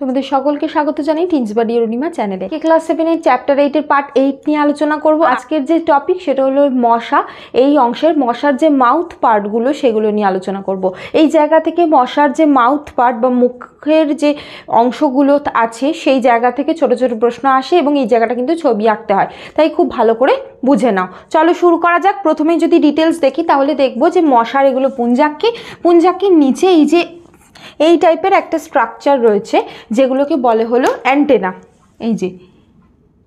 তোমাদের সকলকে স্বাগত জানাই টিনস বাডি অরুণিমা চ্যানেলে। ক্লাস 7 এর চ্যাপ্টার 8 এর পার্ট 8 নিয়ে আলোচনা করব। আজকের যে টপিক সেটা হলো মশা। এই অংশের মশার যে মাউথ পার্টগুলো সেগুলো নিয়ে আলোচনা করব। এই জায়গা থেকে মশার যে মাউথ পার্ট বা মুখের যে অংশগুলো আছে সেই জায়গা থেকে ছোট ছোট প্রশ্ন আসে এবং এই জায়গাটা কিন্তু ছবি আঁকতে হয়, তাই খুব ভালো করে বুঝে নাও। চলো শুরু করা যাক। প্রথমেই যদি ডিটেলস দেখি তাহলে দেখবো যে মশার এগুলো পুঞ্জাক্কির নিচে এই টাইপের একটা স্ট্রাকচার রয়েছে যেগুলোকে বলে হলো অ্যান্টেনা। এই যে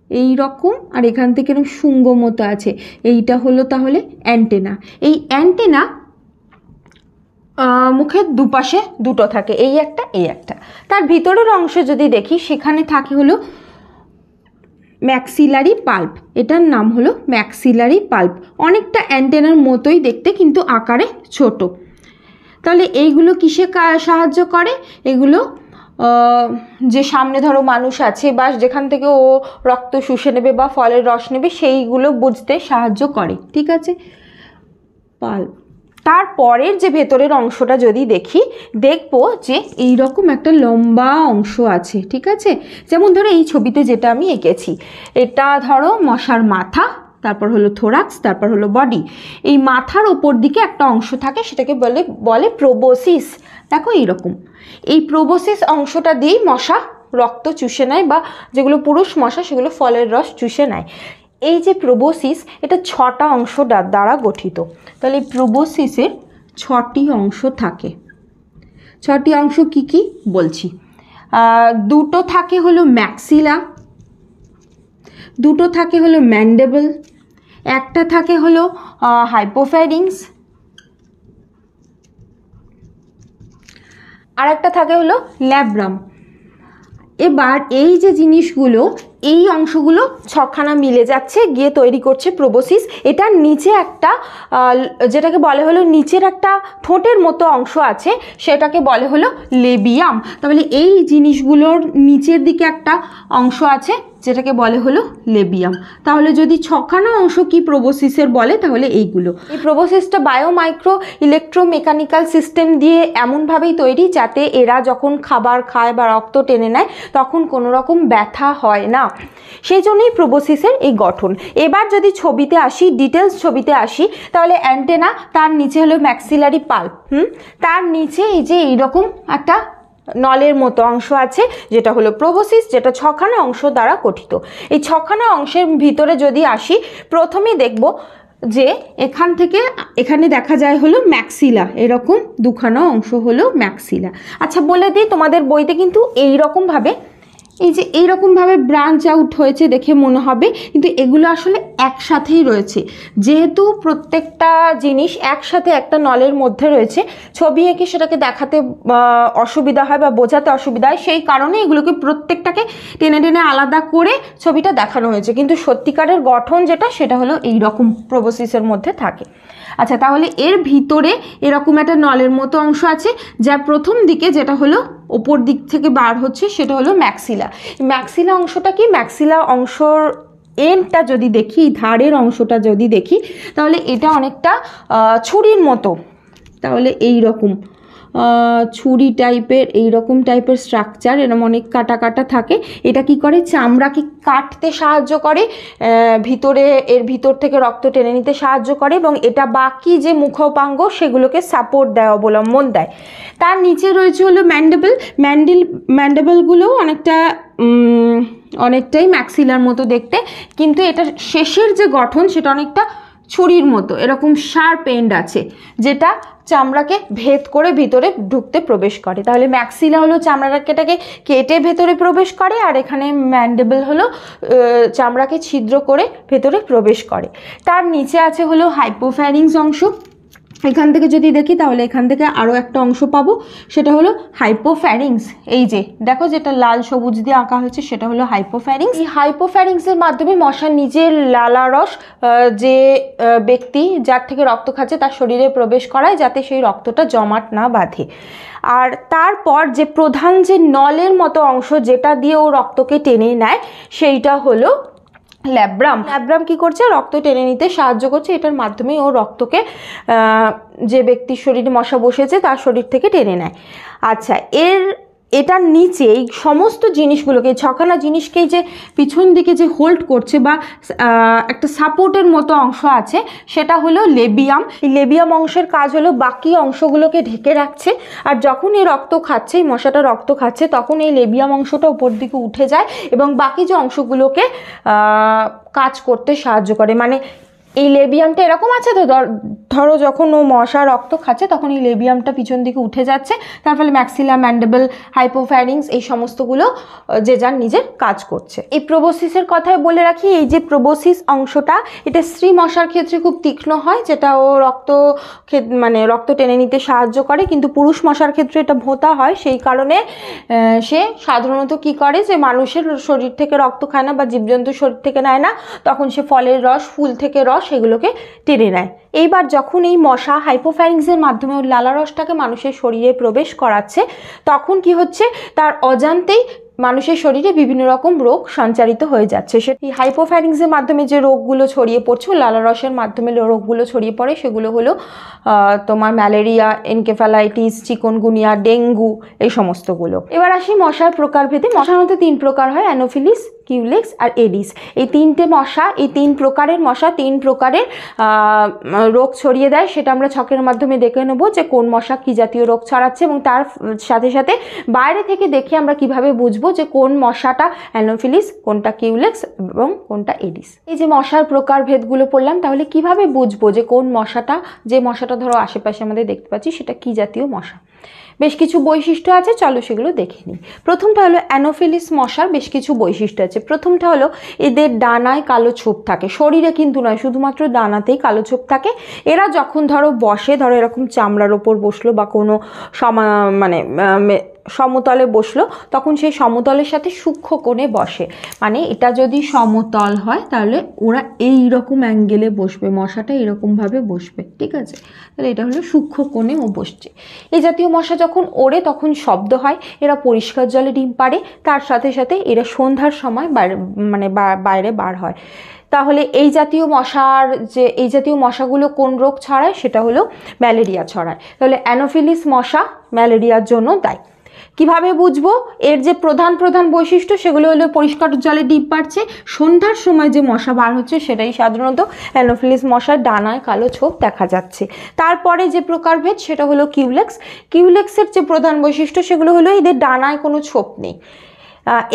এই রকম, আর এখান থেকে এরকম শুঙ্গ মতো আছে, এইটা হলো তাহলে অ্যান্টেনা। এই অ্যান্টেনা মুখের দুপাশে দুটো থাকে, এই একটা। তার ভিতরের অংশ যদি দেখি সেখানে থাকে হলো ম্যাক্সিলারি পাল্প। এটার নাম হলো ম্যাক্সিলারি পাল্প। অনেকটা অ্যান্টেনার মতোই দেখতে কিন্তু আকারে ছোট। তাহলে এইগুলো কিসে সাহায্য করে? এগুলো যে সামনে ধরো মানুষ আছে বা যেখান থেকে ও রক্ত শুষে নেবে বা ফলের রস নেবে সেইগুলো বুঝতে সাহায্য করে, ঠিক আছে। পাল্প। তারপরের যে ভেতরের অংশটা যদি দেখবো যে এইরকম একটা লম্বা অংশ আছে, ঠিক আছে। যেমন ধরো এই ছবিতে যেটা আমি এঁকেছি, এটা ধরো মশার মাথা, তারপর হলো থোরাক্স, তারপর হলো বডি। এই মাথার ওপর দিকে একটা অংশ থাকে, সেটাকে বলে প্রোবোসিস। দেখো এইরকম, এই প্রোবোসিস অংশটা দিয়েই মশা রক্ত চুষে নেয়, বা যেগুলো পুরুষ মশা সেগুলো ফলের রস চুষে নেয়। এই যে প্রোবোসিস, এটা 6টা অংশ দ্বারা গঠিত। তাহলে এই প্রোবোসিসের 6টি অংশ থাকে। 6টি অংশ কি কি বলছি। দুটো থাকে হলো ম্যাক্সিলা, দুটো থাকে হলো ম্যান্ডেবল, একটা থাকে হলো হাইপোফ্যারিংস, আর একটা থাকে হলো ল্যাব্রাম। এবার এই যে জিনিসগুলো, এই অংশগুলো 6খানা মিলে যাচ্ছে, গিয়ে তৈরি করছে প্রোবোসিস। এটার নিচে একটা যেটাকে বলে হলো নিচের একটা ঠোঁটের মতো অংশ আছে, সেটাকে বলে হলো লেবিয়াম। তাহলে এই জিনিসগুলোর নিচের দিকে একটা অংশ আছে যেটাকে বলে হলো লেবিয়াম। তাহলে যদি 6খানা অংশ কি প্রোবোসিসের বলে, তাহলে এইগুলো। এই প্রোবোসিসটা বায়োমাইক্রো ইলেকট্রোমেকানিক্যাল সিস্টেম দিয়ে এমনভাবেই তৈরি যাতে এরা যখন খাবার খায় বা রক্ত টেনে নেয় তখন কোনো রকম ব্যথা হয় না, সেই জন্যই প্রোবোসিসের এই গঠন। এবার যদি ছবিতে আসি, ডিটেলস ছবিতে আসি, তাহলে অ্যান্টেনা, তার নিচে হলো ম্যাক্সিলারি পাল্প, তার নিচে এই যে এইরকম একটা নলের মতো অংশ আছে যেটা হলো প্রোবোসিস, যেটা 6খানা অংশ দ্বারা গঠিত। এই 6খানা অংশের ভিতরে যদি আসি, প্রথমে দেখব যে এখান থেকে এখানে দেখা যায় হলো ম্যাক্সিলা, এরকম 2খানা অংশ হলো ম্যাক্সিলা। আচ্ছা বলে দিই, তোমাদের বইতে কিন্তু এইরকমভাবে ব্রাঞ্চ আউট হয়েছে দেখে মনে হবে, কিন্তু এগুলো আসলে একসাথেই রয়েছে। যেহেতু প্রত্যেকটা জিনিস একসাথে একটা নলের মধ্যে রয়েছে, ছবি এঁকে সেটাকে দেখাতে অসুবিধা হয় বা বোঝাতে অসুবিধা হয়, সেই কারণে এগুলোকে প্রত্যেকটাকে টেনে টেনে আলাদা করে ছবিটা দেখানো হয়েছে। কিন্তু সত্যিকারের গঠন যেটা, সেটা হলো এই রকম প্রোবোসিসের মধ্যে থাকে। আচ্ছা, তাহলে এর ভিতরে এরকম একটা নলের মতো অংশ আছে, যার প্রথম দিকে যেটা হলো ওপর দিক থেকে বার হচ্ছে সেটা হলো ম্যাক্সিলা। ম্যাক্সিলা অংশটা কি? ম্যাক্সিলা অংশর এন্ডটা যদি দেখি, ধারের অংশটা যদি দেখি, তাহলে এটা অনেকটা ছুরির মতো। তাহলে এই রকম ছুরি টাইপের, এইরকম টাইপের স্ট্রাকচার, এরকম অনেক কাটা কাটা থাকে। এটা কি করে? চামড়াকে কাটতে সাহায্য করে, এর ভিতর থেকে রক্ত টেনে নিতে সাহায্য করে, এবং এটা বাকি যে মুখোপাঙ্গ সেগুলোকে সাপোর্ট দেয়, অবলম্বন দেয়। তার নিচে রয়েছে হলো ম্যান্ডেবলগুলোও অনেকটাই ম্যাক্সিলার মতো দেখতে, কিন্তু এটা শেষের যে গঠন সেটা অনেকটা ছুরির মতো, এরকম শার্প এন্ড আছে যেটা চামড়াকে ভেদ করে ভিতরে ঢুকতে প্রবেশ করে। তাহলে ম্যাক্সিলা হলো চামড়াটাকে কেটে ভেতরে প্রবেশ করে, আর এখানে ম্যান্ডেবল হলো চামড়াকে ছিদ্র করে ভেতরে প্রবেশ করে। তার নিচে আছে হলো হাইপোফ্যারিংস অংশ। এখান থেকে যদি দেখি তাহলে এখান থেকে আরও একটা অংশ পাবো, সেটা হলো হাইপোফ্যারিংস। এই যে দেখো, যেটা লাল সবুজ দিয়ে আঁকা হয়েছে সেটা হলো হাইপোফ্যারিংস। এই হাইপোফ্যারিংসের মাধ্যমে মশার নিজের লালারস যে ব্যক্তি যার থেকে রক্ত খাচ্ছে তার শরীরে প্রবেশ করায়, যাতে সেই রক্তটা জমাট না বাঁধে। আর তারপর যে প্রধান যে নলের মতো অংশ যেটা দিয়ে ও রক্তকে টেনে নেয়, সেইটা হলো ল্যাব্রাম। ল্যাব্রাম কি করছে? রক্ত টেনে নিতে সাহায্য করছে। এটার মাধ্যমে ও রক্তকে যে ব্যক্তির শরীরে মশা বসেছে তার শরীর থেকে টেনে নেয়। আচ্ছা, এর এটার নিচে এই সমস্ত জিনিসগুলোকে, ছখানা জিনিসকেই যে পিছন দিকে যে হোল্ড করছে বা একটা সাপোর্টের মতো অংশ আছে, সেটা হলো লেবিয়াম। এই লেবিয়াম অংশের কাজ হলো বাকি অংশগুলোকে ঢেকে রাখছে, আর যখন এই রক্ত খাচ্ছে, এই মশাটা রক্ত খাচ্ছে, তখন এই লেবিয়াম অংশটা উপর দিকে উঠে যায় এবং বাকি যে অংশগুলোকে কাজ করতে সাহায্য করে। মানে এই লেবিয়ামটা এরকম আছে তো, ধরো যখন ও মশা রক্ত খাচ্ছে তখন এই লেবিয়ামটা পিছন দিকে উঠে যাচ্ছে, তার ফলে ম্যাক্সিলা, ম্যান্ডেবল, হাইপোফ্যারিংস এই সমস্তগুলো যে যার নিজের কাজ করছে। এই প্রোবোসিসের কথায় বলে রাখি, এই যে প্রোবোসিস অংশটা, এটা স্ত্রী মশার ক্ষেত্রে খুব তীক্ষ্ণ হয়, যেটা ও মানে রক্ত টেনে নিতে সাহায্য করে, কিন্তু পুরুষ মশার ক্ষেত্রে এটা ভোঁতা হয়। সেই কারণে সে সাধারণত কি করে, যে মানুষের শরীর থেকে রক্ত খায় না বা জীবজন্তুর শরীর থেকে নেয় না, তখন সে ফলের রস, ফুল থেকে রস এগুলোকে টেনে নেয়। এইবার যখন এই মশা হাইপোফ্যারিংসের মাধ্যমে ওর লালা রসটাকে মানুষের শরীরে প্রবেশ করাচ্ছে, তখন কি হচ্ছে, তার অজান্তেই মানুষের শরীরে বিভিন্ন রকম রোগ সঞ্চারিত হয়ে যাচ্ছে। সেই হাইপোফ্যারিংসের মাধ্যমে যে রোগগুলো ছড়িয়ে পড়ছে, লালা রসের মাধ্যমে রোগগুলো ছড়িয়ে পড়ে, সেগুলো হলো তোমার ম্যালেরিয়া, এনকেফ্যালাইটিস, চিকনগুনিয়া, ডেঙ্গু, এই সমস্তগুলো। এবার আসি মশার প্রকারভেদে। মশার মধ্যে 3 প্রকার হয়, অ্যানোফিলিস, কিউলেক্স আর এডিস। এই 3টে মশা, এই 3 প্রকারের মশা 3 প্রকারের রোগ ছড়িয়ে দেয়। সেটা আমরা ছকের মাধ্যমে দেখে নেবো যে কোন মশা কি জাতীয় রোগ ছড়াচ্ছে, এবং তার সাথে সাথে বাইরে থেকে দেখে আমরা কিভাবে বুঝবো যে কোন মশাটা অ্যানোফিলিস, কোনটা কিউলেক্স এবং কোনটা এডিস। এই যে মশার প্রকারভেদগুলো পড়লাম, তাহলে কিভাবে বুঝবো যে কোন মশাটা, যে মশাটা ধরো আশেপাশে আমাদের দেখতে পাচ্ছি, সেটা কি জাতীয় মশা? বেশ কিছু বৈশিষ্ট্য আছে, চলো সেগুলো দেখে নিই। প্রথমটা হলো অ্যানোফিলিস মশার বেশ কিছু বৈশিষ্ট্য আছে। প্রথমটা হলো এদের ডানায় কালো ছোপ থাকে, শরীরে কিন্তু নয়, শুধুমাত্র ডানাতেই কালো ছোপ থাকে। এরা যখন ধরো বসে, ধরো এরকম চামড়ার ওপর বসলো বা কোনো সমতলে বসলো, তখন সেই সমতলের সাথে সূক্ষ্ম কোণে বসে। মানে এটা যদি সমতল হয় তাহলে ওরা এই রকম অ্যাঙ্গেলে বসবে, মশাটা এরকমভাবে বসবে, ঠিক আছে? তাহলে এটা হলো সূক্ষ্ম কোণে ও বসছে। এই জাতীয় মশা যখন ওড়ে তখন শব্দ হয়। এরা পরিষ্কার জলে ডিম পাড়ে, তার সাথে সাথে এরা সন্ধ্যার সময় বাইরে বার হয়। তাহলে এই জাতীয় মশাগুলো কোন রোগ ছড়ায়? সেটা হলো ম্যালেরিয়া ছড়ায়। তাহলে অ্যানোফিলিস মশা ম্যালেরিয়ার জন্য দায়ী। কিভাবে বুঝবো? এর যে প্রধান বৈশিষ্ট্য সেগুলো হলো পরিষ্কার জলে ডিম পাড়ছে, সন্ধ্যার সময় যে মশা বার হচ্ছে সেটাই সাধারণত অ্যানোফিলিস মশার ডানায় কালো ছোপ দেখা যাচ্ছে। তারপরে যে প্রকারভেদ সেটা হলো কিউলেক্স। কিউলেক্সের যে প্রধান বৈশিষ্ট্য সেগুলো হলো এদের ডানায় কোনো ছোপ নেই।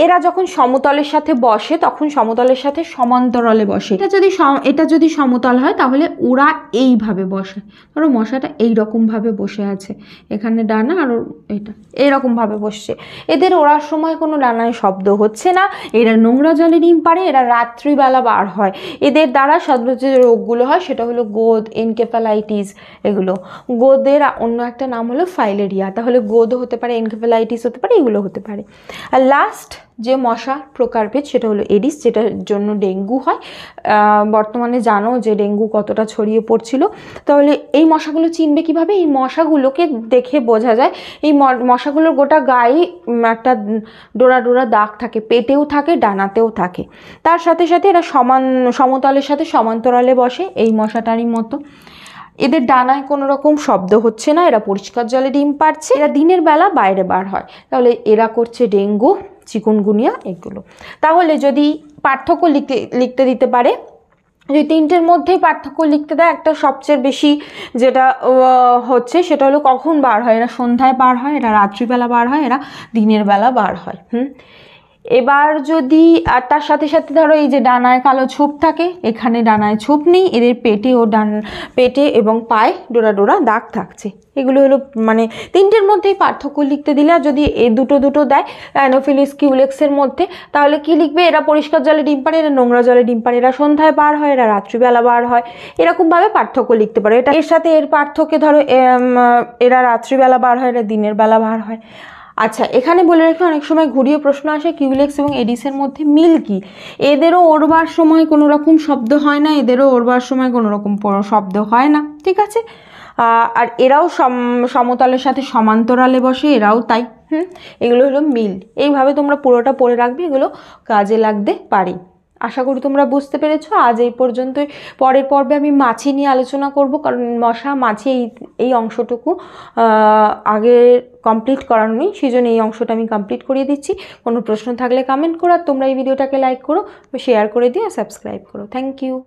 এরা যখন সমতলের সাথে বসে তখন সমতলের সাথে সমান্তরালে বসে। এটা যদি সমতল হয় তাহলে ওরা এইভাবে বসে। ধরো মশাটা এইরকমভাবে বসে আছে, এখানে ডানা আর এটা এইরকমভাবে বসছে। এদের ওড়ার সময় কোনো ডানায় শব্দ হচ্ছে না। এরা নোংরা জলে ডিম পাড়ে, এরা রাত্রিবেলা বার হয়। এদের দ্বারা সাধারণত যে রোগগুলো হয় সেটা হলো গোদ, এনকেফ্যালাইটিস। এগুলো গোদের অন্য একটা নাম হলো ফাইলেরিয়া। তাহলে গোদ হতে পারে, এনকেফ্যালাইটিস হতে পারে, এগুলো হতে পারে। আর লাস্ট যে মশার প্রকারভেদ সেটা হলো এডিস, যেটার জন্য ডেঙ্গু হয়। বর্তমানে জানো যে ডেঙ্গু কতটা ছড়িয়ে পড়ছিল। তাহলে এই মশাগুলো চিনবে কিভাবে? এই মশাগুলোকে দেখে বোঝা যায়। এই মশাগুলোর গোটা গায়ে একটা ডোরা ডোরা দাগ থাকে, পেটেও থাকে, ডানাতেও থাকে। তার সাথে সাথে এরা সমতলের সাথে সমান্তরালে বসে, এই মশাটারই মতো। এদের ডানায় কোনো রকম শব্দ হচ্ছে না, এরা পরিষ্কার জলে ডিম পাড়ছে, এরা দিনের বেলা বাইরে বার হয়। তাহলে এরা করছে ডেঙ্গু, চিকুনগুনিয়া, এগুলো। তাহলে যদি পার্থক্য লিখতে দিতে পারে, যদি 3টের মধ্যেই পার্থক্য লিখতে দেয়, একটা সবচেয়ে বেশি যেটা হচ্ছে সেটা হলো কখন বার হয়। এরা সন্ধ্যায় বার হয়, এরা রাত্রিবেলা বার হয়, এরা দিনের বেলা বার হয়। এবার যদি আর তার সাথে সাথে ধরো এই যে ডানায় কালো ছোপ থাকে, এখানে ডানায় ছোপ নেই, এদের পেটে এবং পায়ে ডোরা ডোরা দাগ থাকছে। এগুলো হলো মানে 3টের মধ্যেই পার্থক্য লিখতে দিলে। আর যদি এই দুটো দেয় অ্যানোফিলিস কিউলেক্সের মধ্যে, তাহলে কি লিখবে? এরা পরিষ্কার জলে ডিম পাড়ে, এরা নোংরা জলে ডিম পাড়ে, এরা সন্ধ্যায় বার হয়, এরা রাত্রিবেলা বার হয়। এরকমভাবে পার্থক্য লিখতে পারো। এটা এর সাথে এর পার্থক্যে ধরো এরা রাত্রিবেলা বার হয়, এরা দিনের বেলা বার হয়। আচ্ছা, এখানে বলে রাখি, অনেক সময় ঘুরিয়ে প্রশ্ন আসে কিউলেক্স এবং এডিসের মধ্যে মিল কি? এদেরও ওড়বার সময় কোনো রকম শব্দ হয় না, এদেরও ওড়বার সময় কোনো রকম শব্দ হয় না, ঠিক আছে? আর এরাও সমতলের সাথে সমান্তরালে বসে, এরাও তাই। এগুলো হলো মিল। এইভাবে তোমরা পুরোটা পড়ে রাখবে, এগুলো কাজে লাগতে পারে। আশা করি তোমরা বুঝতে পেরেছো। আজ এই পর্যন্তই। পরের পর্বে আমি মাছি নিয়ে আলোচনা করব, কারণ মশা, মাছি এই অংশটুকু আগে কমপ্লিট করানো নেই, সেই জন্য এই অংশটা আমি কমপ্লিট করিয়ে দিচ্ছি। কোনো প্রশ্ন থাকলে কমেন্ট করো, আর তোমরা এই ভিডিওটাকে লাইক করো, শেয়ার করে দিও, আর সাবস্ক্রাইব করো। Thank you.